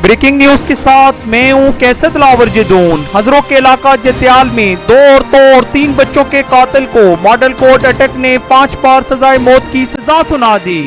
Breaking news के साथ मैं हूं कैसर दिलावर जदून। हजरों के इलाका जतियाल में 2 औरतों और 3 बच्चों के कातिल को मॉडल कोर्ट अटक ने 5 बार सजाए मौत की सजा सुना दी।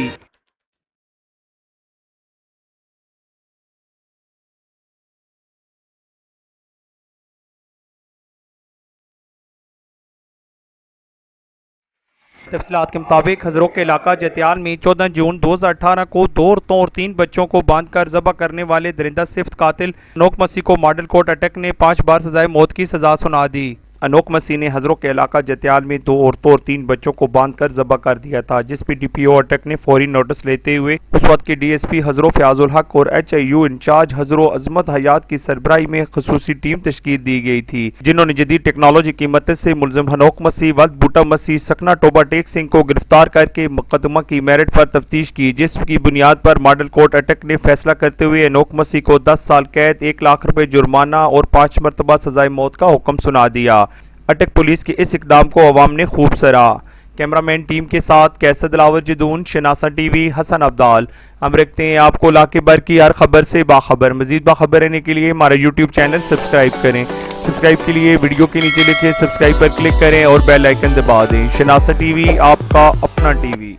तफसीलात के मुताबिक हजरों के इलाका जतियाल में 14 जून 2018 को 2 औरतों और 3 बच्चों को बांधकर ज़बह करने वाले दरिंदा सिफ्त कातिल अनोक मसीह को मॉडल कोर्ट अटक ने 5 बार सजाए मौत की सजा सुना दी। अनोक मसीह ने हजरों के इलाका जतियाल में 2 औरतों और 3 बच्चों को बांधकर ज़बह कर दिया था, जिस पर DPO अटक ने फौरी नोटिस लेते हुए उस वक्त के DSP हजरों फयाजुल हक और HIU इंचार्ज हजरों अजमत हयात की सरबराही में खसूसी टीम तश्कील दी गई थी, जिन्होंने जदीद टेक्नोलॉजी की मदद से मुलजिम अनोक मसीह वल्द बूटा मसीह सकना टोबा टेक सिंह को गिरफ्तार करके मुकदमा की मेरिट पर तफ्तीश की, जिसकी बुनियाद पर मॉडल कोर्ट अटक ने फैसला करते हुए अनोक मसीह को 10 साल कैद, 1 लाख रुपए जुर्माना और 5 मरतबा सजाए मौत का हुक्म सुना दिया। अटक पुलिस के इस इकदाम को अवाम ने खूब सराहा। कैमरामैन टीम के साथ कैसर दिलावर जदून, शनासा TV, हसन अब्दाल। हम रखते हैं आपको इलाके भर की हर खबर से बाखबर। मजीद बाखबर रहने के लिए हमारा YouTube चैनल सब्सक्राइब करें। सब्सक्राइब के लिए वीडियो के नीचे लिखे सब्सक्राइब पर क्लिक करें और बेल आइकन दबा दें। शनासा TV, आपका अपना TV।